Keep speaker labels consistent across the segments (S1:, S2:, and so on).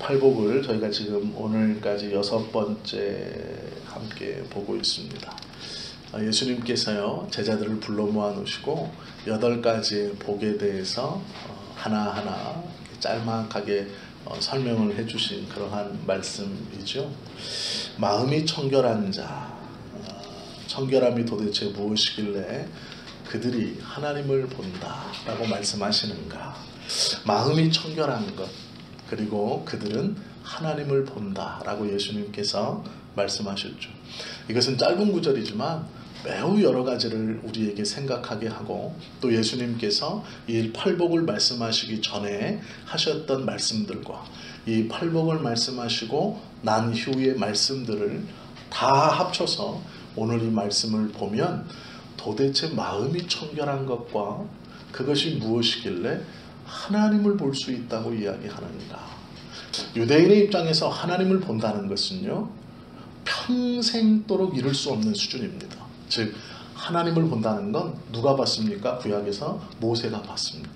S1: 팔복을 저희가 지금 오늘까지 6번째 함께 보고 있습니다. 예수님께서요 제자들을 불러 모아 놓으시고 8가지의 복에 대해서 하나하나 짤막하게 설명을 해주신 그러한 말씀이죠. 마음이 청결한 자, 청결함이 도대체 무엇이길래 그들이 하나님을 본다라고 말씀하시는가. 마음이 청결한 것, 그리고 그들은 하나님을 본다라고 예수님께서 말씀하셨죠. 이것은 짧은 구절이지만 매우 여러 가지를 우리에게 생각하게 하고, 또 예수님께서 이 팔복을 말씀하시기 전에 하셨던 말씀들과 이 팔복을 말씀하시고 난 후의 말씀들을 다 합쳐서 오늘 이 말씀을 보면 도대체 마음이 청결한 것과 그것이 무엇이길래 하나님을 볼 수 있다고 이야기하는가. 유대인의 입장에서 하나님을 본다는 것은요 평생도록 이룰 수 없는 수준입니다. 즉 하나님을 본다는 건 누가 봤습니까? 구약에서 모세가 봤습니다.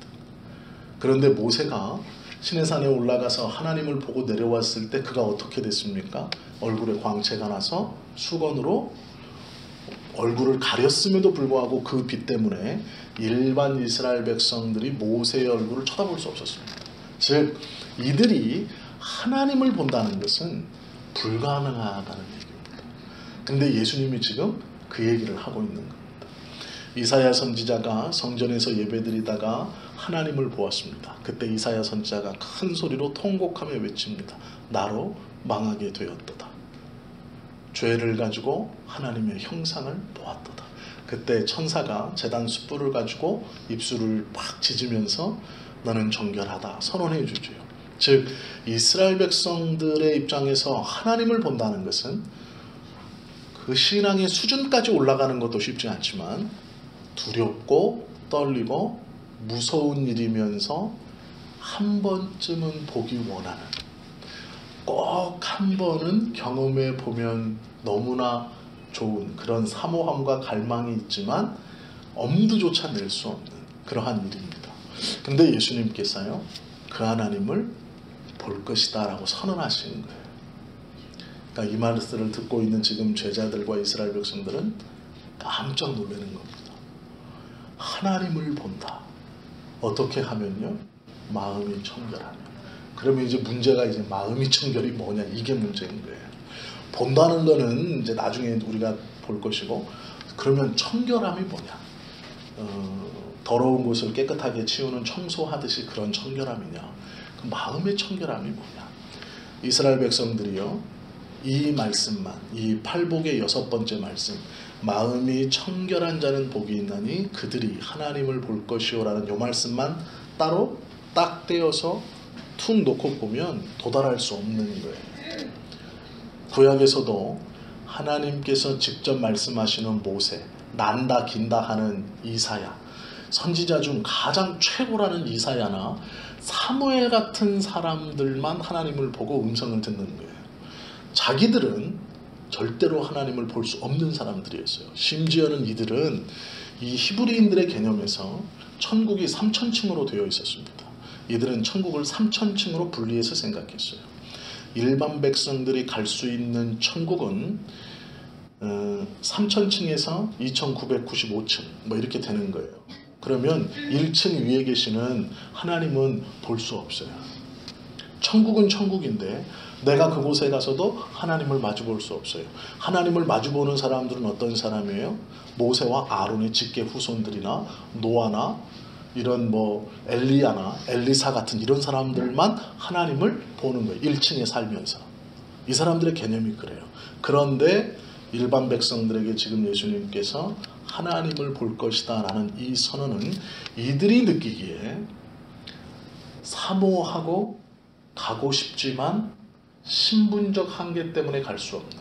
S1: 그런데 모세가 시내산에 올라가서 하나님을 보고 내려왔을 때 그가 어떻게 됐습니까? 얼굴에 광채가 나서 수건으로 얼굴을 가렸음에도 불구하고 그 빛 때문에 일반 이스라엘 백성들이 모세의 얼굴을 쳐다볼 수 없었습니다. 즉 이들이 하나님을 본다는 것은 불가능하다는 얘기입니다. 근데 예수님이 지금 그 얘기를 하고 있는 겁니다. 이사야 선지자가 성전에서 예배드리다가 하나님을 보았습니다. 그때 이사야 선지자가 큰 소리로 통곡하며 외칩니다. 나로 망하게 되었도다. 죄를 가지고 하나님의 형상을 보았도다. 그때 천사가 제단 숯불을 가지고 입술을 팍 짖으면서 너는 정결하다 선언해 주죠. 즉 이스라엘 백성들의 입장에서 하나님을 본다는 것은 그 신앙의 수준까지 올라가는 것도 쉽지 않지만 두렵고 떨리고 무서운 일이면서 한 번쯤은 보기 원하는, 꼭 한 번은 경험해 보면 너무나 좋은 그런 사모함과 갈망이 있지만 엄두조차 낼 수 없는 그러한 일입니다. 근데 예수님께서요 그 하나님을 볼 것이다 라고 선언하시는 거예요. 그러니까 이 말씀을 듣고 있는 지금 제자들과 이스라엘 백성들은 깜짝 놀라는 겁니다. 하나님을 본다. 어떻게 하면요? 마음이 청결하면. 그러면 이제 문제가 이제 마음이 청결이 뭐냐, 이게 문제인 거예요. 본다는 거는 이제 나중에 우리가 볼 것이고, 그러면 청결함이 뭐냐? 더러운 곳을 깨끗하게 치우는 청소하듯이 그런 청결함이냐? 그 마음의 청결함이 뭐냐? 이스라엘 백성들이요 이 말씀만, 이 팔복의 6번째 말씀, 마음이 청결한 자는 복이 있나니 그들이 하나님을 볼 것이요 라는 이 말씀만 따로 딱 떼어서 툭 놓고 보면 도달할 수 없는 거예요. 구약에서도 하나님께서 직접 말씀하시는 모세, 난다 긴다 하는 이사야, 선지자 중 가장 최고라는 이사야나 사무엘 같은 사람들만 하나님을 보고 음성을 듣는 거예요. 자기들은 절대로 하나님을 볼 수 없는 사람들이었어요. 심지어는 이들은 이 히브리인들의 개념에서 천국이 3000층으로 되어 있었습니다. 이들은 천국을 3000층으로 분리해서 생각했어요. 일반 백성들이 갈 수 있는 천국은 3000층에서 2995층 뭐 이렇게 되는 거예요. 그러면 1층 위에 계시는 하나님은 볼 수 없어요. 천국은 천국인데 내가 그곳에 가서도 하나님을 마주볼 수 없어요. 하나님을 마주보는 사람들은 어떤 사람이에요? 모세와 아론의 직계 후손들이나 노아나 이런 뭐 엘리야나 엘리사 같은 이런 사람들만 하나님을 보는 거예요. 1층에 살면서. 이 사람들의 개념이 그래요. 그런데 일반 백성들에게 지금 예수님께서 하나님을 볼 것이다 라는 이 선언은 이들이 느끼기에 사모하고 가고 싶지만 신분적 한계 때문에 갈 수 없는,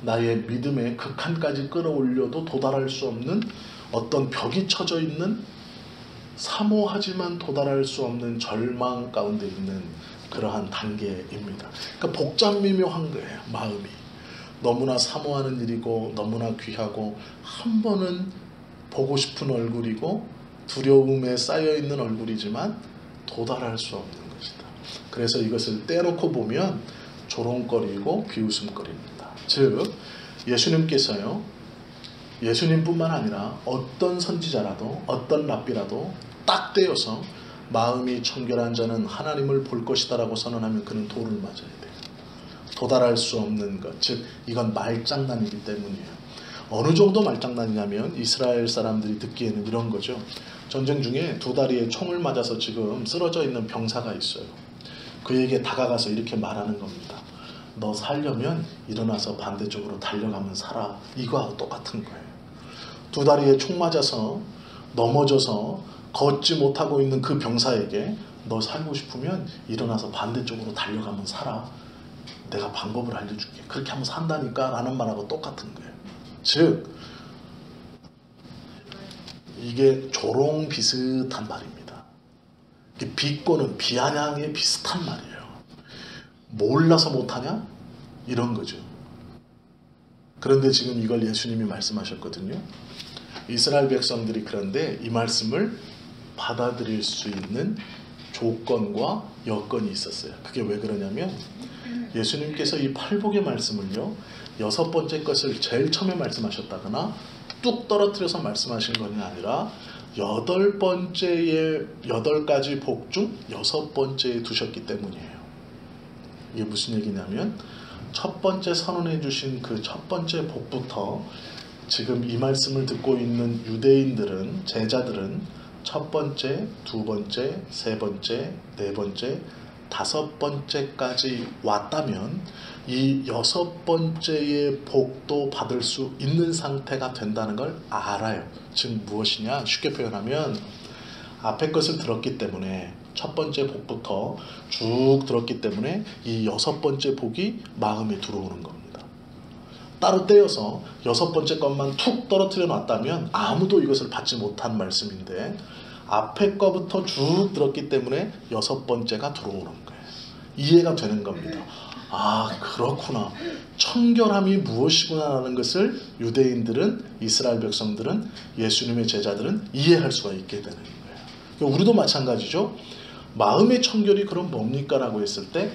S1: 나의 믿음의 극한까지 끌어올려도 도달할 수 없는 어떤 벽이 쳐져 있는, 사모하지만 도달할 수 없는 절망 가운데 있는 그러한 단계입니다. 그러니까 복잡미묘한 거예요. 마음이 너무나 사모하는 일이고 너무나 귀하고 한 번은 보고 싶은 얼굴이고 두려움에 쌓여있는 얼굴이지만 도달할 수 없는 것이다. 그래서 이것을 떼놓고 보면 조롱거리고 비웃음거리입니다. 즉 예수님께서요, 예수님뿐만 아니라 어떤 선지자라도 어떤 랍비라도 딱 떼어서 마음이 청결한 자는 하나님을 볼 것이다 라고 선언하면 그는 돌을 맞아야 돼요. 도달할 수 없는 것, 즉 이건 말장난이기 때문이에요. 어느 정도 말장난이냐면 이스라엘 사람들이 듣기에는 이런 거죠. 전쟁 중에 두 다리에 총을 맞아서 지금 쓰러져 있는 병사가 있어요. 그에게 다가가서 이렇게 말하는 겁니다. 너 살려면 일어나서 반대쪽으로 달려가면 살아. 이거하고 똑같은 거예요. 두 다리에 총 맞아서 넘어져서 걷지 못하고 있는 그 병사에게 너 살고 싶으면 일어나서 반대쪽으로 달려가면 살아. 내가 방법을 알려줄게. 그렇게 하면 산다니까 라는 말하고 똑같은 거예요. 즉 이게 조롱 비슷한 말입니다. 비꼬는 비아냥에 비슷한 말이에요. 몰라서 못하냐? 이런 거죠. 그런데 지금 이걸 예수님이 말씀하셨거든요. 이스라엘 백성들이 그런데 이 말씀을 받아들일 수 있는 조건과 여건이 있었어요. 그게 왜 그러냐면 예수님께서 이 팔복의 말씀을요, 6번째 것을 제일 처음에 말씀하셨다거나 뚝 떨어뜨려서 말씀하신 것이 아니라 8번째의 8가지 복 중 6번째에 두셨기 때문이에요. 이게 무슨 얘기냐면 첫 번째 선언해 주신 그 첫 번째 복부터 지금 이 말씀을 듣고 있는 유대인들은, 제자들은 첫 번째, 두 번째, 세 번째, 네 번째, 5번째까지 왔다면 이 6번째의 복도 받을 수 있는 상태가 된다는 걸 알아요. 즉 무엇이냐? 쉽게 표현하면 앞에 것을 들었기 때문에 첫 번째 복부터 쭉 들었기 때문에 이 6번째 복이 마음에 들어오는 겁니다. 따로 떼어서 6번째 것만 툭 떨어뜨려 놨다면 아무도 이것을 받지 못한 말씀인데 앞에 거부터 쭉 들었기 때문에 6번째가 들어오는 거예요. 이해가 되는 겁니다. 아, 그렇구나. 청결함이 무엇이구나라는 것을 유대인들은, 이스라엘 백성들은, 예수님의 제자들은 이해할 수가 있게 되는 거예요. 우리도 마찬가지죠. 마음의 청결이 그럼 뭡니까? 라고 했을 때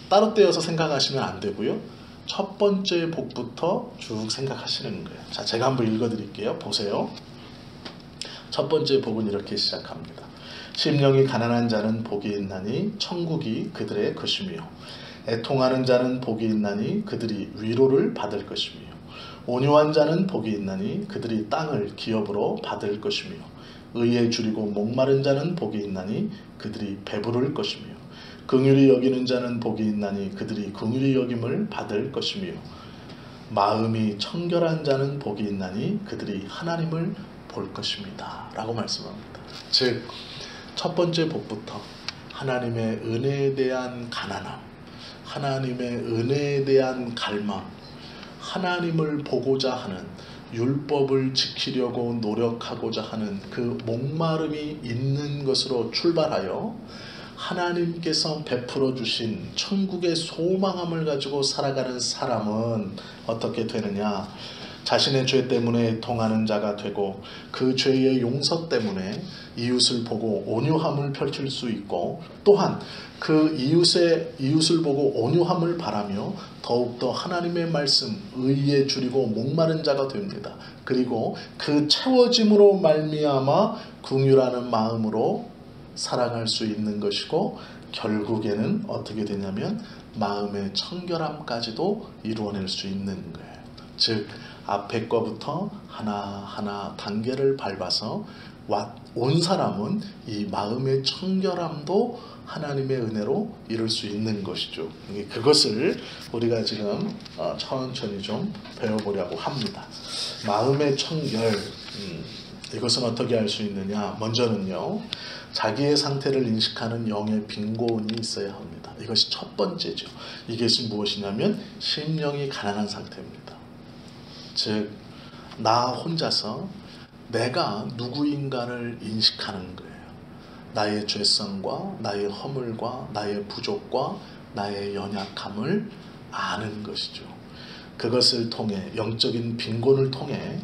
S1: 따로 떼어서 생각하시면 안 되고요. 첫 번째 복부터 쭉 생각하시는 거예요. 자, 제가 한번 읽어드릴게요. 보세요. 첫 번째 복은 이렇게 시작합니다. 심령이 가난한 자는 복이 있나니 천국이 그들의 것이며 애통하는 자는 복이 있나니 그들이 위로를 받을 것이며 온유한 자는 복이 있나니 그들이 땅을 기업으로 받을 것이며 의에 줄이고 목마른 자는 복이 있나니 그들이 배부를 것이며 긍휼히 여기는 자는 복이 있나니 그들이 긍휼히 여김을 받을 것이며 마음이 청결한 자는 복이 있나니 그들이 하나님을 볼 것입니다 라고 말씀합니다. 즉 첫 번째 복부터 하나님의 은혜에 대한 가난함, 하나님의 은혜에 대한 갈망, 하나님을 보고자 하는, 율법을 지키려고 노력하고자 하는 그 목마름이 있는 것으로 출발하여 하나님께서 베풀어 주신 천국의 소망함을 가지고 살아가는 사람은 어떻게 되느냐? 자신의 죄 때문에 통하는 자가 되고 그 죄의 용서 때문에 이웃을 보고 온유함을 펼칠 수 있고 또한 그 이웃을 보고 온유함을 바라며 더욱더 하나님의 말씀, 의에 줄이고 목마른 자가 됩니다. 그리고 그 채워짐으로 말미암아 긍휼하는 마음으로 살아갈 수 있는 것이고 결국에는 어떻게 되냐면 마음의 청결함까지도 이루어낼 수 있는 거예요. 즉 앞에 거부터 하나하나 단계를 밟아서 온 사람은 이 마음의 청결함도 하나님의 은혜로 이룰 수 있는 것이죠. 그것을 우리가 지금 천천히 좀 배워보려고 합니다. 마음의 청결, 이것은 어떻게 할 수 있느냐? 먼저는요, 자기의 상태를 인식하는 영의 빈곤이 있어야 합니다. 이것이 첫 번째죠. 이것이 무엇이냐면 심령이 가난한 상태입니다. 즉 나 혼자서 내가 누구인가를 인식하는 거예요. 나의 죄성과 나의 허물과 나의 부족과 나의 연약함을 아는 것이죠. 그것을 통해 영적인 빈곤을 통해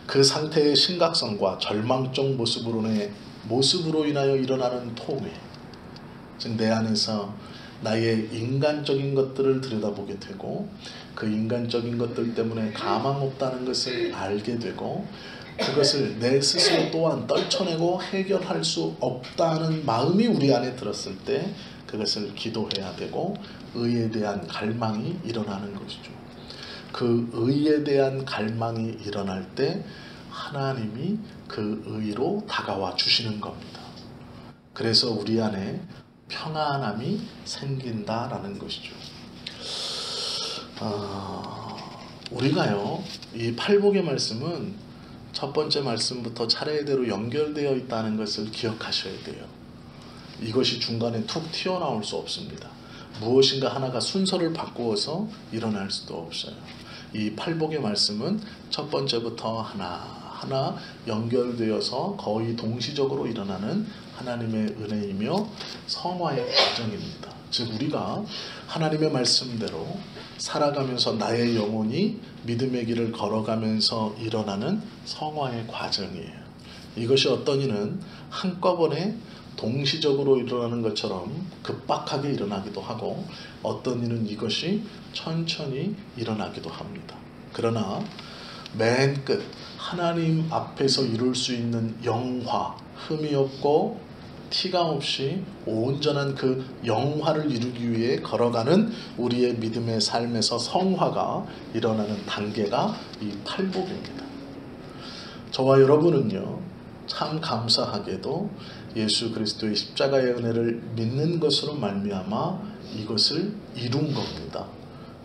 S1: 그 상태의 심각성과 절망적 모습으로 인하여 일어나는 통회, 즉 내 안에서 나의 인간적인 것들을 들여다보게 되고 그 인간적인 것들 때문에 가망 없다는 것을 알게 되고 그것을 내 스스로 또한 떨쳐내고 해결할 수 없다는 마음이 우리 안에 들었을 때 그것을 기도해야 되고 의에 대한 갈망이 일어나는 것이죠. 그 의에 대한 갈망이 일어날 때 하나님이 그 의로 다가와 주시는 겁니다. 그래서 우리 안에 평안함이 생긴다라는 것이죠. 우리가요, 이 팔복의 말씀은 첫 번째 말씀부터 차례대로 연결되어 있다는 것을 기억하셔야 돼요. 이것이 중간에 툭 튀어나올 수 없습니다. 무엇인가 하나가 순서를 바꾸어서 일어날 수도 없어요. 이 팔복의 말씀은 첫 번째부터 하나하나 연결되어서 거의 동시적으로 일어나는 하나님의 은혜이며 성화의 과정입니다. 즉 우리가 하나님의 말씀대로 살아가면서 나의 영혼이 믿음의 길을 걸어가면서 일어나는 성화의 과정이에요. 이것이 어떤 이는 한꺼번에 동시적으로 일어나는 것처럼 급박하게 일어나기도 하고 어떤 이는 이것이 천천히 일어나기도 합니다. 그러나 맨 끝 하나님 앞에서 이룰 수 있는 영화, 흠이 없고 티가 없이 온전한 그 영화를 이루기 위해 걸어가는 우리의 믿음의 삶에서 성화가 일어나는 단계가 이 팔복입니다. 저와 여러분은요, 참 감사하게도 예수 그리스도의 십자가의 은혜를 믿는 것으로 말미암아 이것을 이룬 겁니다.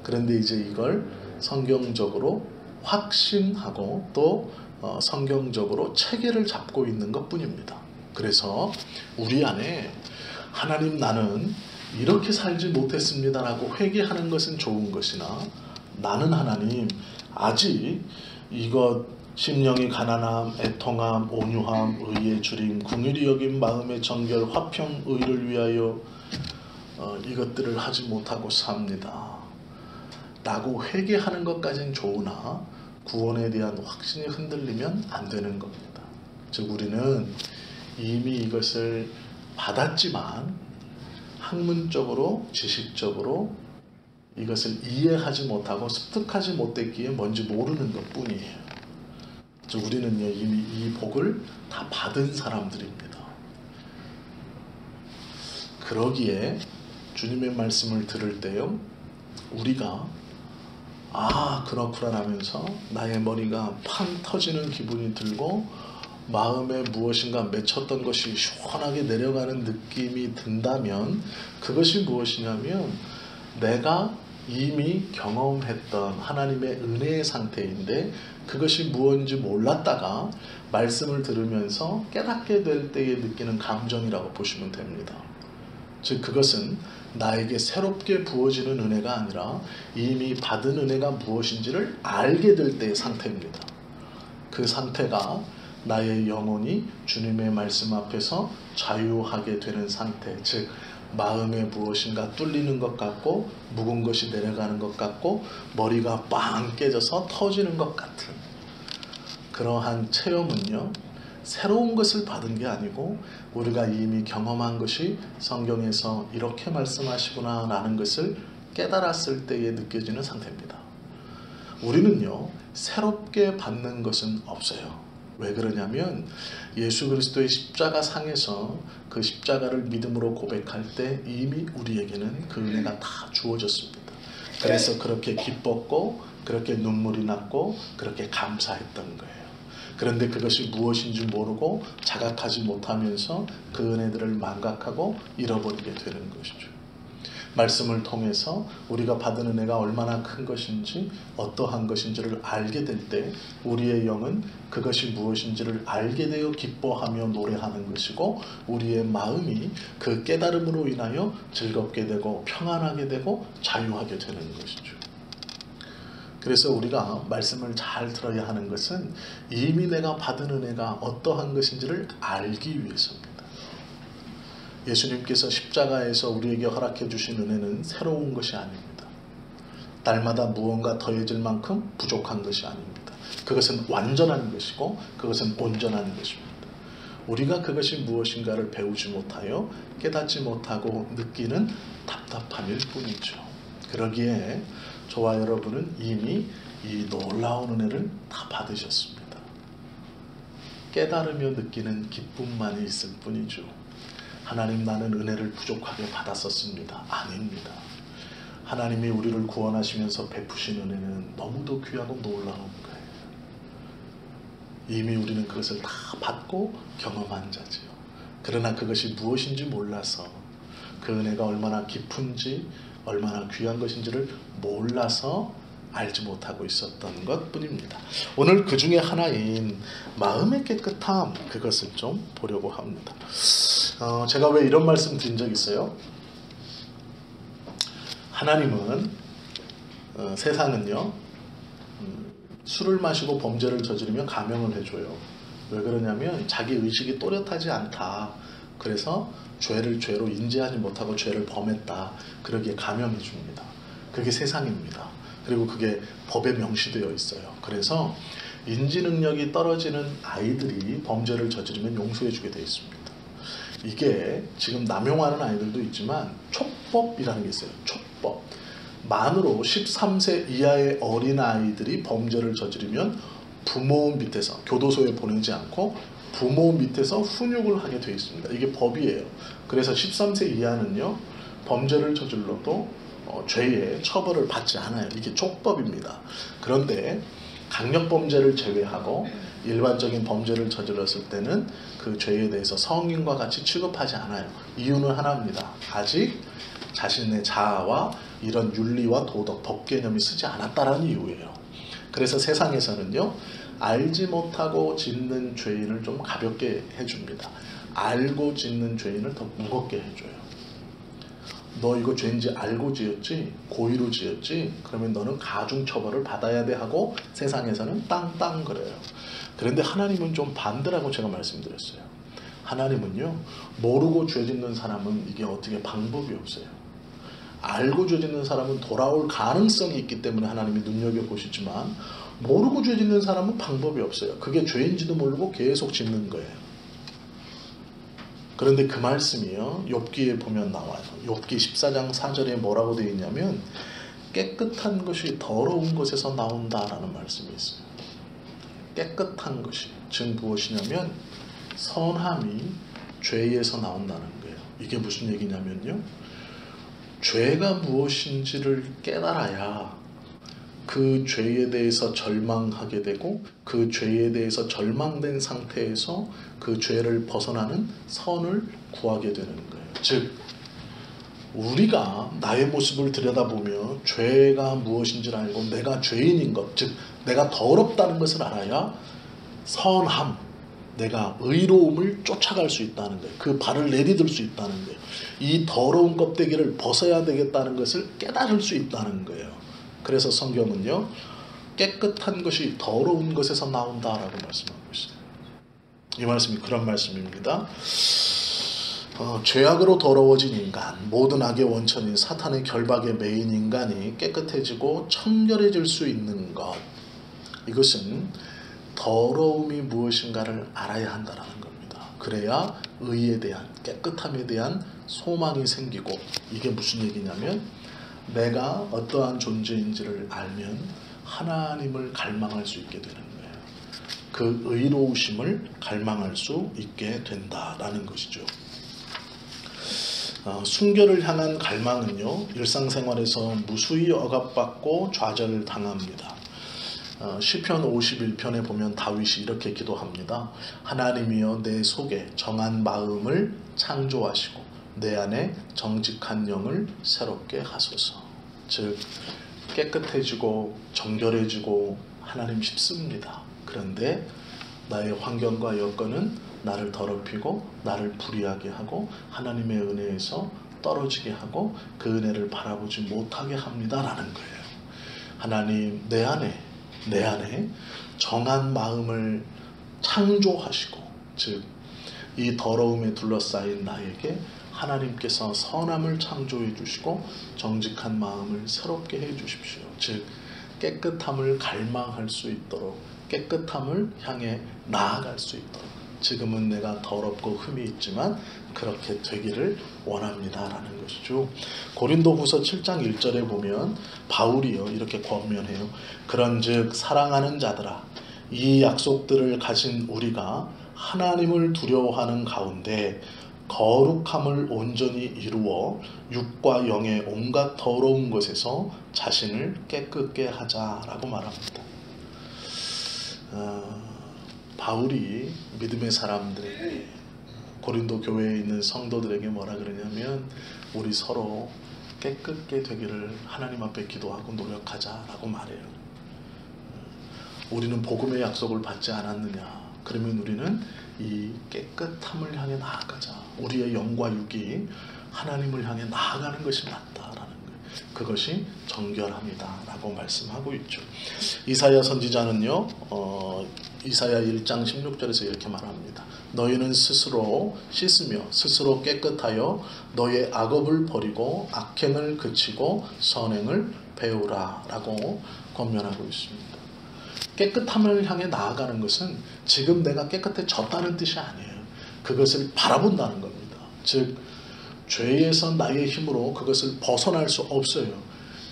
S1: 그런데 이제 이걸 성경적으로 확신하고 또 성경적으로 체계를 잡고 있는 것뿐입니다. 그래서 우리 안에 하나님 나는 이렇게 살지 못했습니다라고 회개하는 것은 좋은 것이나 나는 하나님 아직 이것 심령이 가난함, 애통함, 온유함, 의의 주림, 긍휼히 여김, 마음의 정결, 화평, 의를 위하여 이것들을 하지 못하고 삽니다 라고 회개하는 것까지는 좋으나 구원에 대한 확신이 흔들리면 안 되는 겁니다. 즉 우리는 이미 이것을 받았지만 학문적으로 지식적으로 이것을 이해하지 못하고 습득하지 못했기에 뭔지 모르는 것뿐이에요. 즉 우리는요 이미 이 복을 다 받은 사람들입니다. 그러기에 주님의 말씀을 들을 때요 우리가 그렇구나 하면서 나의 머리가 팡 터지는 기분이 들고 마음에 무엇인가 맺혔던 것이 시원하게 내려가는 느낌이 든다면 그것이 무엇이냐면 내가 이미 경험했던 하나님의 은혜의 상태인데 그것이 무엇인지 몰랐다가 말씀을 들으면서 깨닫게 될 때에 느끼는 감정이라고 보시면 됩니다. 즉 그것은 나에게 새롭게 부어지는 은혜가 아니라 이미 받은 은혜가 무엇인지를 알게 될 때의 상태입니다. 그 상태가 나의 영혼이 주님의 말씀 앞에서 자유하게 되는 상태, 즉 마음에 무엇인가 뚫리는 것 같고 묵은 것이 내려가는 것 같고 머리가 빵 깨져서 터지는 것 같은 그러한 체험은요 새로운 것을 받은 게 아니고 우리가 이미 경험한 것이 성경에서 이렇게 말씀하시구나 라는 것을 깨달았을 때에 느껴지는 상태입니다. 우리는요 새롭게 받는 것은 없어요. 왜 그러냐면 예수 그리스도의 십자가 상에서 그 십자가를 믿음으로 고백할 때 이미 우리에게는 그 은혜가 다 주어졌습니다. 그래서 그렇게 기뻤고 그렇게 눈물이 났고 그렇게 감사했던 거예요. 그런데 그것이 무엇인지 모르고 자각하지 못하면서 그 은혜들을 망각하고 잃어버리게 되는 것이죠. 말씀을 통해서 우리가 받은 은혜가 얼마나 큰 것인지 어떠한 것인지를 알게 될 때 우리의 영은 그것이 무엇인지를 알게 되어 기뻐하며 노래하는 것이고 우리의 마음이 그 깨달음으로 인하여 즐겁게 되고 평안하게 되고 자유하게 되는 것이죠. 그래서 우리가 말씀을 잘 들어야 하는 것은 이미 내가 받은 은혜가 어떠한 것인지를 알기 위해서입니다. 예수님께서 십자가에서 우리에게 허락해 주신 은혜는 새로운 것이 아닙니다. 날마다 무언가 더해질 만큼 부족한 것이 아닙니다. 그것은 완전한 것이고 그것은 온전한 것입니다. 우리가 그것이 무엇인가를 배우지 못하여 깨닫지 못하고 느끼는 답답함일 뿐이죠. 그러기에 저와 여러분은 이미 이 놀라운 은혜를 다 받으셨습니다. 깨달으며 느끼는 기쁨만이 있을 뿐이죠. 하나님, 나는 은혜를 부족하게 받았었습니다. 아닙니다. 하나님이 우리를 구원하시면서 베푸신 은혜는 너무도 귀하고 놀라운 거예요. 이미 우리는 그것을 다 받고 경험한 자지요. 그러나 그것이 무엇인지 몰라서, 그 은혜가 얼마나 깊은지 얼마나 귀한 것인지를 몰라서 알지 못하고 있었던 것 뿐입니다. 오늘 그 중에 하나인 마음의 깨끗함, 그것을 좀 보려고 합니다. 제가 왜 이런 말씀 드린 적 있어요? 하나님은 세상은요, 술을 마시고 범죄를 저지르면 감형을 해줘요. 왜 그러냐면 자기 의식이 또렷하지 않다. 그래서 죄를 죄로 인지하지 못하고 죄를 범했다. 그러기에 감형해 줍니다. 그게 세상입니다. 그리고 그게 법에 명시되어 있어요. 그래서 인지 능력이 떨어지는 아이들이 범죄를 저지르면 용서해 주게 되어 있습니다. 이게 지금 남용하는 아이들도 있지만 촉법이라는 게 있어요. 촉법. 만으로 13세 이하의 어린아이들이 범죄를 저지르면 부모 밑에서, 교도소에 보내지 않고 부모 밑에서 훈육을 하게 되어 있습니다. 이게 법이에요. 그래서 13세 이하는요, 범죄를 저질러도 죄의 처벌을 받지 않아요. 이게 촉법입니다. 그런데 강력범죄를 제외하고 일반적인 범죄를 저질렀을 때는 그 죄에 대해서 성인과 같이 취급하지 않아요. 이유는 하나입니다. 아직 자신의 자아와 이런 윤리와 도덕, 법 개념이 쓰지 않았다라는 이유예요. 그래서 세상에서는요, 알지 못하고 짓는 죄인을 좀 가볍게 해줍니다. 알고 짓는 죄인을 더 무겁게 해줘요. 너 이거 죄인지 알고 지었지? 고의로 지었지? 그러면 너는 가중처벌을 받아야 돼 하고 세상에서는 땅땅 그래요. 그런데 하나님은 좀 반대라고 제가 말씀드렸어요. 하나님은요, 모르고 죄 짓는 사람은 이게 어떻게 방법이 없어요. 알고 죄 짓는 사람은 돌아올 가능성이 있기 때문에 하나님이 눈여겨보시지만, 모르고 죄 짓는 사람은 방법이 없어요. 그게 죄인지도 모르고 계속 짓는 거예요. 그런데 그 말씀이요, 욥기에 보면 나와요. 욥기 14장 4절에 뭐라고 되어 있냐면, 깨끗한 것이 더러운 것에서 나온다라는 말씀이 있어요. 깨끗한 것이, 즉 무엇이냐면 선함이 죄에서 나온다는 거예요. 이게 무슨 얘기냐면요, 죄가 무엇인지를 깨달아야 그 죄에 대해서 절망하게 되고, 그 죄에 대해서 절망된 상태에서 그 죄를 벗어나는 선을 구하게 되는 거예요. 즉, 우리가 나의 모습을 들여다보며 죄가 무엇인지를 알고 내가 죄인인 것, 즉 내가 더럽다는 것을 알아야 선함, 내가 의로움을 쫓아갈 수 있다는 거예요. 그 발을 내디딜 수 있다는 거예요. 이 더러운 껍데기를 벗어야 되겠다는 것을 깨달을 수 있다는 거예요. 그래서 성경은요, 깨끗한 것이 더러운 것에서 나온다라고 말씀하고 있어요. 이 말씀이 그런 말씀입니다. 죄악으로 더러워진 인간, 모든 악의 원천인 사탄의 결박에 매인 인간이 깨끗해지고 청결해질 수 있는 것, 이것은 더러움이 무엇인가를 알아야 한다는 겁니다. 그래야 의에 대한, 깨끗함에 대한 소망이 생기고, 이게 무슨 얘기냐면 내가 어떠한 존재인지를 알면 하나님을 갈망할 수 있게 되는 거예요. 그 의로우심을 갈망할 수 있게 된다라는 것이죠. 순결을 향한 갈망은요, 일상생활에서 무수히 억압받고 좌절당합니다. 시편 51편에 보면 다윗이 이렇게 기도합니다. 하나님이여, 내 속에 정한 마음을 창조하시고 내 안에 정직한 영을 새롭게 하소서. 즉, 깨끗해지고 정결해지고 하나님 싶습니다. 그런데 나의 환경과 여건은 나를 더럽히고 나를 불의하게 하고 하나님의 은혜에서 떨어지게 하고 그 은혜를 바라보지 못하게 합니다라는 거예요. 하나님, 내 안에 정한 마음을 창조하시고, 즉 이 더러움에 둘러싸인 나에게 하나님께서 선함을 창조해 주시고 정직한 마음을 새롭게 해 주십시오. 즉 깨끗함을 갈망할 수 있도록, 깨끗함을 향해 나아갈 수 있도록, 지금은 내가 더럽고 흠이 있지만 그렇게 되기를 원합니다 라는 것이죠. 고린도후서 7장 1절에 보면 바울이요 이렇게 권면해요. 그런즉 사랑하는 자들아, 이 약속들을 가진 우리가 하나님을 두려워하는 가운데 거룩함을 온전히 이루어 육과 영의 온갖 더러운 것에서 자신을 깨끗게 하자라고 말합니다. 바울이 믿음의 사람들에게, 고린도 교회에 있는 성도들에게 뭐라 그러냐면 우리 서로 깨끗게 되기를 하나님 앞에 기도하고 노력하자라고 말해요. 우리는 복음의 약속을 받지 않았느냐? 그러면 우리는 이 깨끗함을 향해 나아가자. 우리의 영과 육이 하나님을 향해 나아가는 것이 맞다라는 거예요. 그것이 정결함이다 라고 말씀하고 있죠. 이사야 선지자는요 이사야 1장 16절에서 이렇게 말합니다. 너희는 스스로 씻으며 스스로 깨끗하여 너의 악업을 버리고 악행을 그치고 선행을 배우라 라고 권면하고 있습니다. 깨끗함을 향해 나아가는 것은 지금 내가 깨끗해졌다는 뜻이 아니에요. 그것을 바라본다는 겁니다. 즉 죄에서 나의 힘으로 그것을 벗어날 수 없어요.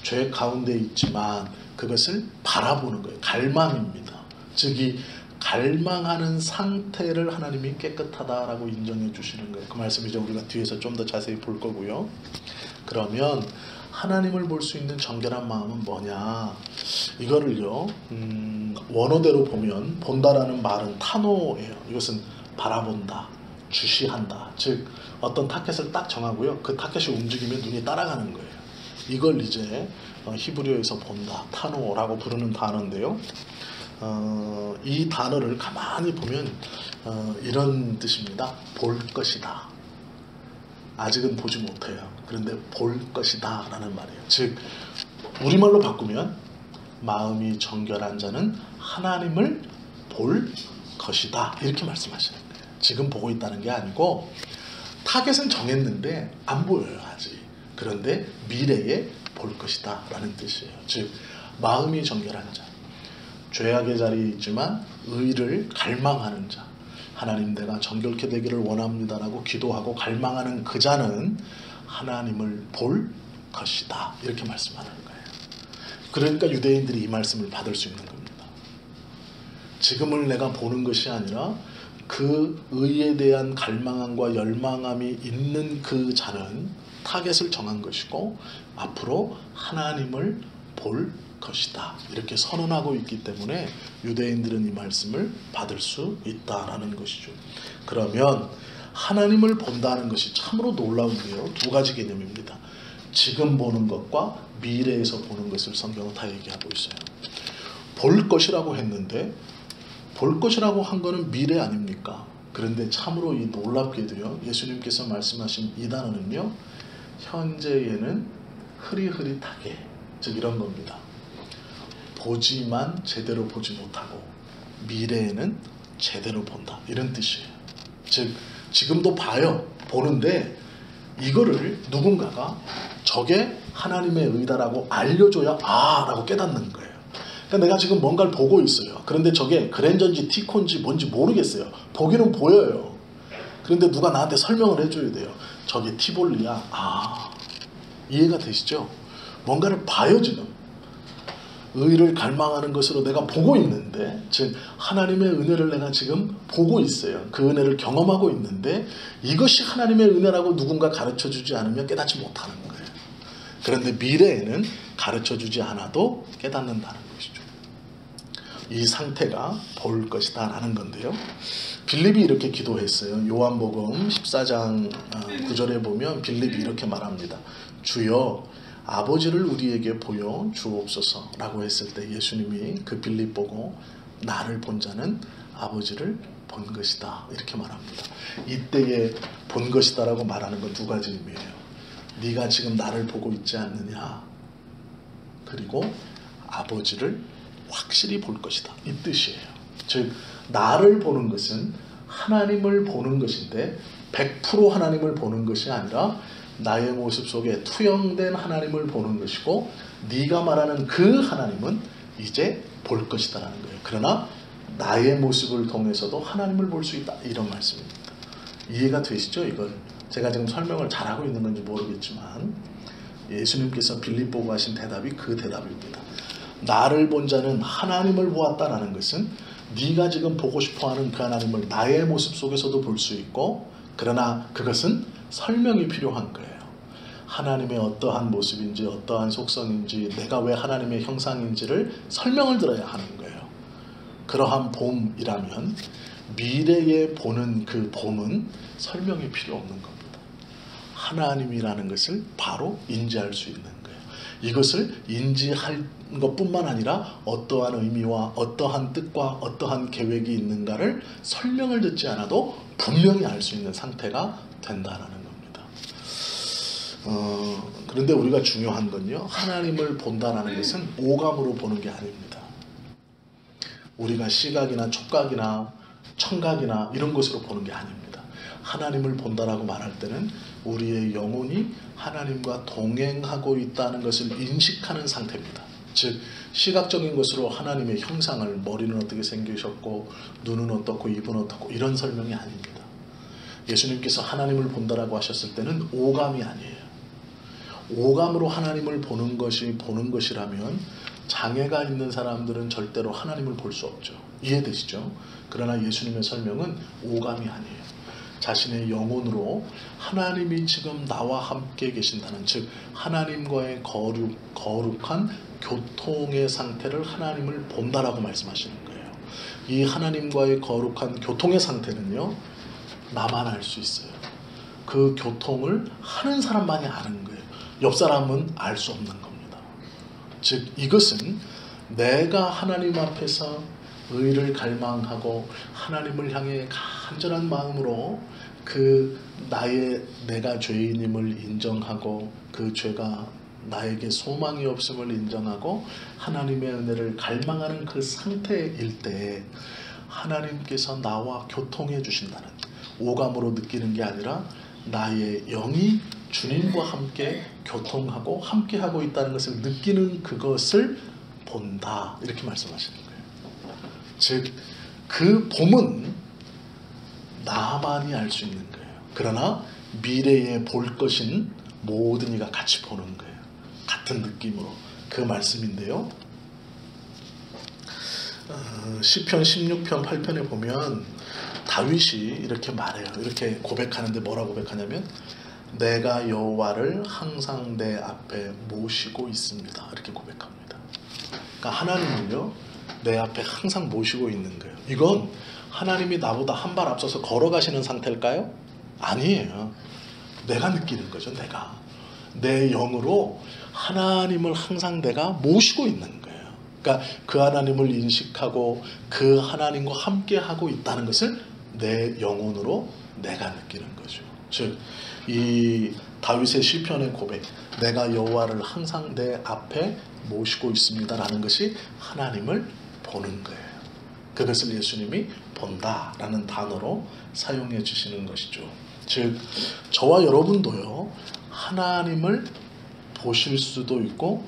S1: 죄 가운데 있지만 그것을 바라보는 거예요. 갈망입니다. 즉 이 갈망하는 상태를 하나님이 깨끗하다라고 인정해 주시는 거예요. 그 말씀 이제 우리가 뒤에서 좀 더 자세히 볼 거고요. 그러면 하나님을 볼 수 있는 정결한 마음은 뭐냐? 이거를요 원어대로 보면 본다라는 말은 타노예요. 이것은 바라본다, 주시한다. 즉 어떤 타켓을 딱 정하고요, 그 타켓이 움직이면 눈이 따라가는 거예요. 이걸 이제 히브리어에서 본다, 타노라고 부르는 단어인데요. 이 단어를 가만히 보면 이런 뜻입니다. 볼 것이다. 아직은 보지 못해요. 그런데 볼 것이다 라는 말이에요. 즉 우리말로 바꾸면 마음이 정결한 자는 하나님을 볼 것이다 이렇게 말씀하시는 거예요. 지금 보고 있다는 게 아니고 타겟은 정했는데 안 보여요 아직. 그런데 미래에 볼 것이다 라는 뜻이에요. 즉 마음이 정결한 자, 죄악의 자리에 있지만 의를 갈망하는 자, 하나님 내가 정결케 되기를 원합니다 라고 기도하고 갈망하는 그 자는 하나님을 볼 것이다 이렇게 말씀하는 거예요. 그러니까 유대인들이 이 말씀을 받을 수 있는 겁니다. 지금을 내가 보는 것이 아니라 그 의에 대한 갈망함과 열망함이 있는 그 자는 타겟을 정한 것이고 앞으로 하나님을 볼 것이다 이렇게 선언하고 있기 때문에 유대인들은 이 말씀을 받을 수 있다라는 것이죠. 그러면 하나님을 본다는 것이 참으로 놀라운데요. 두 가지 개념입니다. 지금 보는 것과 미래에서 보는 것을 성경은 다 얘기하고 있어요. 볼 것이라고 했는데 볼 것이라고 한 거는 미래 아닙니까? 그런데 참으로 이 놀랍게도요, 예수님께서 말씀하신 이 단어는요, 현재에는 흐릿흐릿하게, 즉 이런 겁니다. 보지만 제대로 보지 못하고 미래에는 제대로 본다 이런 뜻이에요. 즉 지금도 봐요. 보는데 이거를 누군가가 저게 하나님의 의다라고 알려줘야 아 라고 깨닫는 거예요. 그러니까 내가 지금 뭔가를 보고 있어요. 그런데 저게 그랜저인지 티콘지 뭔지 모르겠어요. 보기는 보여요. 그런데 누가 나한테 설명을 해줘야 돼요. 저게 티볼리야. 아, 이해가 되시죠? 뭔가를 봐요. 지금 의를 갈망하는 것으로 내가 보고 있는데, 즉 하나님의 은혜를 내가 지금 보고 있어요. 그 은혜를 경험하고 있는데 이것이 하나님의 은혜라고 누군가 가르쳐주지 않으면 깨닫지 못하는 거예요. 그런데 미래에는 가르쳐주지 않아도 깨닫는다는 것이죠. 이 상태가 볼 것이다 라는 건데요. 빌립이 이렇게 기도했어요. 요한복음 14장 9절에 보면 빌립이 이렇게 말합니다. 주여 아버지를 우리에게 보여 주옵소서 라고 했을 때 예수님이 그 빌립 보고 나를 본 자는 아버지를 본 것이다 이렇게 말합니다. 이때에 본 것이다 라고 말하는 건 두 가지 의미예요. 네가 지금 나를 보고 있지 않느냐, 그리고 아버지를 확실히 볼 것이다 이 뜻이에요. 즉 나를 보는 것은 하나님을 보는 것인데 100% 하나님을 보는 것이 아니라 나의 모습 속에 투영된 하나님을 보는 것이고, 네가 말하는 그 하나님은 이제 볼 것이다라는 거예요. 그러나 나의 모습을 통해서도 하나님을 볼 수 있다, 이런 말씀입니다. 이해가 되시죠? 이걸 제가 지금 설명을 잘하고 있는 건지 모르겠지만 예수님께서 빌립보고 하신 대답이 그 대답입니다. 나를 본 자는 하나님을 보았다라는 것은 네가 지금 보고 싶어하는 그 하나님을 나의 모습 속에서도 볼 수 있고, 그러나 그것은 설명이 필요한 거예요. 하나님의 어떠한 모습인지 어떠한 속성인지 내가 왜 하나님의 형상인지를 설명을 들어야 하는 거예요. 그러한 봄이라면 미래에 보는 그 봄은 설명이 필요 없는 겁니다. 하나님이라는 것을 바로 인지할 수 있는 거예요. 이것을 인지할 것뿐만 아니라 어떠한 의미와 어떠한 뜻과 어떠한 계획이 있는가를 설명을 듣지 않아도 분명히 알 수 있는 상태가 된다는 겁니다. 그런데 우리가 중요한 건요, 하나님을 본다는 것은 오감으로 보는 게 아닙니다. 우리가 시각이나 촉각이나 청각이나 이런 것으로 보는 게 아닙니다. 하나님을 본다라고 말할 때는 우리의 영혼이 하나님과 동행하고 있다는 것을 인식하는 상태입니다. 즉 시각적인 것으로 하나님의 형상을, 머리는 어떻게 생기셨고 눈은 어떻고 입은 어떻고 이런 설명이 아닙니다. 예수님께서 하나님을 본다라고 하셨을 때는 오감이 아니에요. 오감으로 하나님을 보는 것이라면 장애가 있는 사람들은 절대로 하나님을 볼 수 없죠. 이해되시죠? 그러나 예수님의 설명은 오감이 아니에요. 자신의 영혼으로 하나님이 지금 나와 함께 계신다는, 즉 하나님과의 거룩한 교통의 상태를 하나님을 본다라고 말씀하시는 거예요. 이 하나님과의 거룩한 교통의 상태는요, 나만 알 수 있어요. 그 교통을 하는 사람만이 아는 거예요. 옆 사람은 알 수 없는 겁니다. 즉 이것은 내가 하나님 앞에서 의를 갈망하고 하나님을 향해 간절한 마음으로 내가 죄인임을 인정하고 그 죄가 나에게 소망이 없음을 인정하고 하나님의 은혜를 갈망하는 그 상태일 때 하나님께서 나와 교통해 주신다는, 오감으로 느끼는 게 아니라 나의 영이 주님과 함께 교통하고 함께하고 있다는 것을 느끼는 그것을 본다, 이렇게 말씀하시는 거예요. 즉 그 봄은 나만이 알 수 있는 거예요. 그러나 미래에 볼 것인 모든 이가 같이 보는 거예요. 같은 느낌으로. 그 말씀인데요, 시편 16편 8편에 보면 다윗이 이렇게 말해요. 이렇게 고백하는데 뭐라고 고백하냐면 내가 여호와를 항상 내 앞에 모시고 있습니다, 이렇게 고백합니다. 그러니까 하나님을요 내 앞에 항상 모시고 있는 거예요. 이건 하나님이 나보다 한 발 앞서서 걸어가시는 상태일까요? 아니에요. 내가 느끼는 거죠. 내가 내 영으로 하나님을 항상 내가 모시고 있는 거예요. 그러니까 그 하나님을 인식하고 그 하나님과 함께 하고 있다는 것을 내 영혼으로 내가 느끼는 거죠. 즉 이 다윗의 시편의 고백, 내가 여호와를 항상 내 앞에 모시고 있습니다라는 것이 하나님을 보는 거예요. 그것을 예수님이 본다라는 단어로 사용해 주시는 것이죠. 즉 저와 여러분도요 하나님을 보실 수도 있고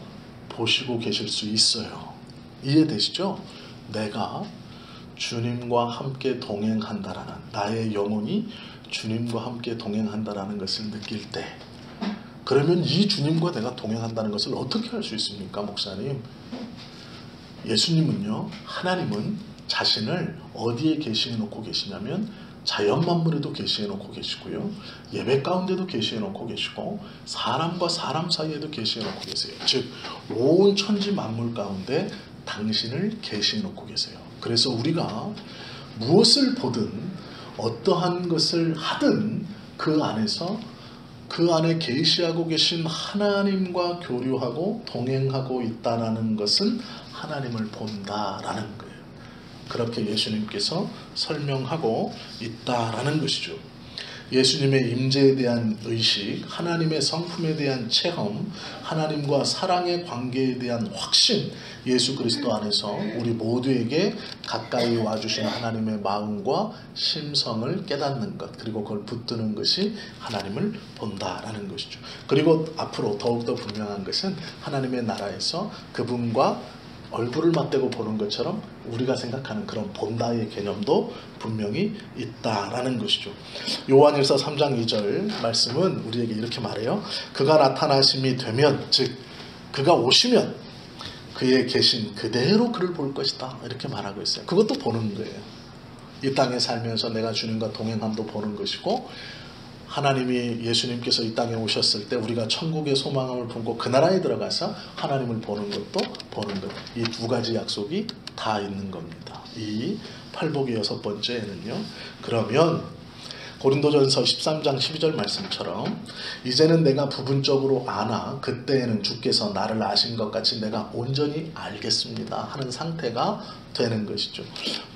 S1: 보시고 계실 수 있어요. 이해되시죠? 내가 주님과 함께 동행한다라는, 나의 영혼이 주님과 함께 동행한다라는 것을 느낄 때, 그러면 이 주님과 내가 동행한다는 것을 어떻게 할 수 있습니까, 목사님? 예수님은요, 하나님은 자신을 어디에 계시해 놓고 계시냐면 자연 만물에도 계시해 놓고 계시고요, 예배 가운데도 계시해 놓고 계시고 사람과 사람 사이에도 계시해 놓고 계세요. 즉 온 천지 만물 가운데 당신을 계시해 놓고 계세요. 그래서 우리가 무엇을 보든 어떠한 것을 하든 그 안에서 그 안에 계시하고 계신 하나님과 교류하고 동행하고 있다는 것은 하나님을 본다라는 거예요. 그렇게 예수님께서 설명하고 있다라는 것이죠. 예수님의 임재에 대한 의식, 하나님의 성품에 대한 체험, 하나님과 사랑의 관계에 대한 확신, 예수 그리스도 안에서 우리 모두에게 가까이 와주신 하나님의 마음과 심성을 깨닫는 것, 그리고 그걸 붙드는 것이 하나님을 본다라는 것이죠. 그리고 앞으로 더욱더 분명한 것은 하나님의 나라에서 그분과 얼굴을 맞대고 보는 것처럼 우리가 생각하는 그런 본다의 개념도 분명히 있다라는 것이죠. 요한일서 3장 2절 말씀은 우리에게 이렇게 말해요. 그가 나타나심이 되면, 즉 그가 오시면 그의 계신 그대로 그를 볼 것이다, 이렇게 말하고 있어요. 그것도 보는 거예요. 이 땅에 살면서 내가 주님과 동행함도 보는 것이고, 하나님이 예수님께서 이 땅에 오셨을 때 우리가 천국의 소망을 품고 그 나라에 들어가서 하나님을 보는 것도 보는 것, 이 두 가지 약속이 다 있는 겁니다. 이 팔복의 6번째는요. 그러면 고린도전서 13장 12절 말씀처럼 이제는 내가 부분적으로 아나 그때에는 주께서 나를 아신 것 같이 내가 온전히 알겠습니다 하는 상태가 되는 것이죠.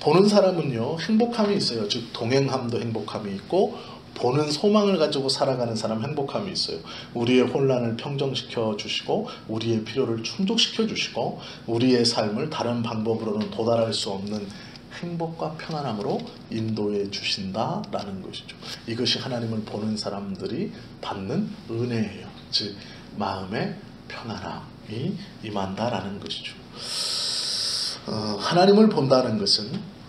S1: 보는 사람은요 행복함이 있어요. 즉 동행함도 행복함이 있고, 보는 소망을 가지고 살아가는 사람 행복함이 있어요. 우리의 혼란을 평정시켜 주시고, 우리의 필요를 충족시켜 주시고, 우리의 삶을 다른 방법으로는 도달할 수 없는 행복과 평안함으로 인도해 주신다라는 것이죠. 이것이 하나님을 보는 사람들이 받는 은혜예요. 즉 마음의 평안함이 임한다라는 것이죠. 하나님을 본다는 것은,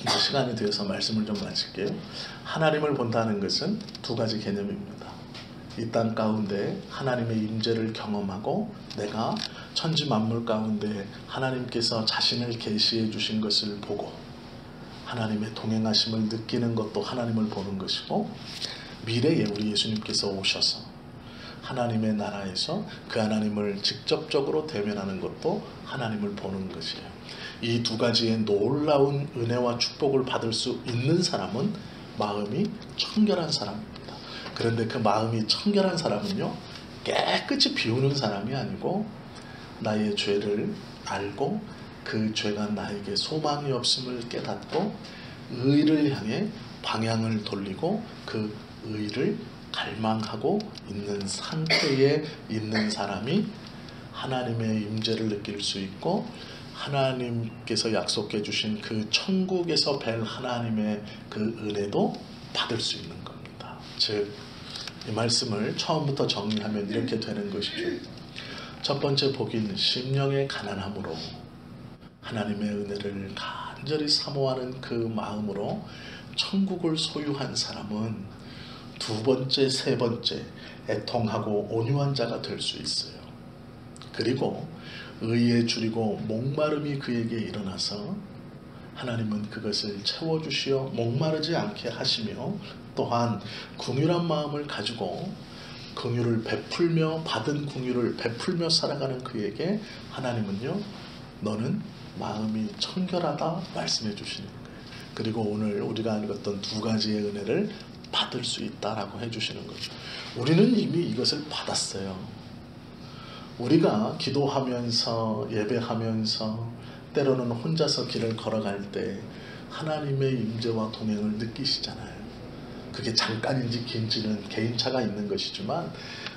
S1: 시간이 되어서 말씀을 좀 마칠게요. 하나님을 본다는 것은 두 가지 개념입니다. 이 땅 가운데 하나님의 임재를 경험하고, 내가 천지 만물 가운데 하나님께서 자신을 계시해 주신 것을 보고 하나님의 동행하심을 느끼는 것도 하나님을 보는 것이고, 미래에 우리 예수님께서 오셔서 하나님의 나라에서 그 하나님을 직접적으로 대면하는 것도 하나님을 보는 것이에요. 이 두 가지의 놀라운 은혜와 축복을 받을 수 있는 사람은 마음이 청결한 사람입니다. 그런데 그 마음이 청결한 사람은요, 깨끗이 비우는 사람이 아니고 나의 죄를 알고 그 죄가 나에게 소망이 없음을 깨닫고 의를 향해 방향을 돌리고 그 의를 갈망하고 있는 상태에 있는 사람이 하나님의 임재를 느낄 수 있고, 하나님께서 약속해 주신 그 천국에서 뵐 하나님의 그 은혜도 받을 수 있는 겁니다. 즉, 이 말씀을 처음부터 정리하면 이렇게 되는 것이죠. 첫 번째 복인 심령의 가난함으로 하나님의 은혜를 간절히 사모하는 그 마음으로 천국을 소유한 사람은 두 번째, 세 번째 애통하고 온유한 자가 될 수 있어요. 그리고 의에 줄이고 목마름이 그에게 일어나서 하나님은 그것을 채워주시어 목마르지 않게 하시며, 또한 긍휼한 마음을 가지고 긍휼을 베풀며 받은 긍휼을 베풀며 살아가는 그에게 하나님은요, 너는 마음이 청결하다 말씀해 주시는 거예요. 그리고 오늘 우리가 읽었던 두 가지의 은혜를 받을 수 있다라고 해주시는 거죠. 우리는 이미 이것을 받았어요. 우리가 기도하면서 예배하면서 때로는 혼자서 길을 걸어갈 때 하나님의 임재와 동행을 느끼시잖아요. 그게 잠깐인지 긴지는 개인차가 있는 것이지만,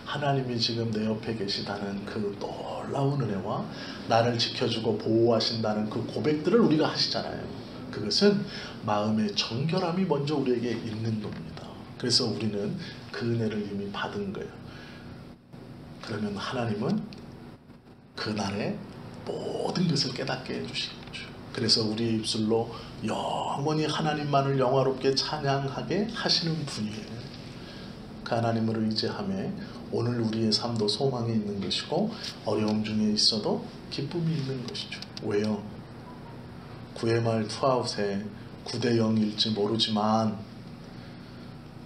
S1: 하나님이 지금 내 옆에 계시다는 그 놀라운 은혜와 나를 지켜주고 보호하신다는 그 고백들을 우리가 하시잖아요. 그것은 마음의 정결함이 먼저 우리에게 있는 겁니다. 그래서 우리는 그 은혜를 이미 받은 거예요. 그러면 하나님은 그날의 모든 것을 깨닫게 해주시겠죠. 그래서 우리의 입술로 영원히 하나님만을 영화롭게 찬양하게 하시는 분이에요. 그 하나님을 의지하며 오늘 우리의 삶도 소망이 있는 것이고, 어려움 중에 있어도 기쁨이 있는 것이죠. 왜요? 9회 말 투아웃에 9대 0일지 모르지만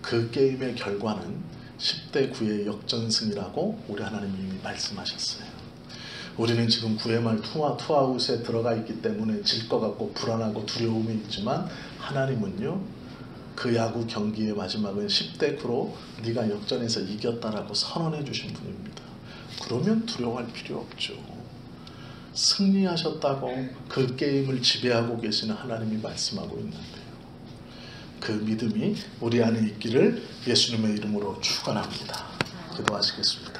S1: 그 게임의 결과는 10대 9의 역전승이라고 우리 하나님이 이미 말씀하셨어요. 우리는 지금 9회 말 투아웃에 들어가 있기 때문에 질 것 같고 불안하고 두려움이 있지만, 하나님은요, 그 야구 경기의 마지막은 10대 9로 네가 역전해서 이겼다라고 선언해 주신 분입니다. 그러면 두려워할 필요 없죠. 승리하셨다고 그 게임을 지배하고 계시는 하나님이 말씀하고 있는데요. 그 믿음이 우리 안에 있기를 예수님의 이름으로 축원합니다. 기도하시겠습니다.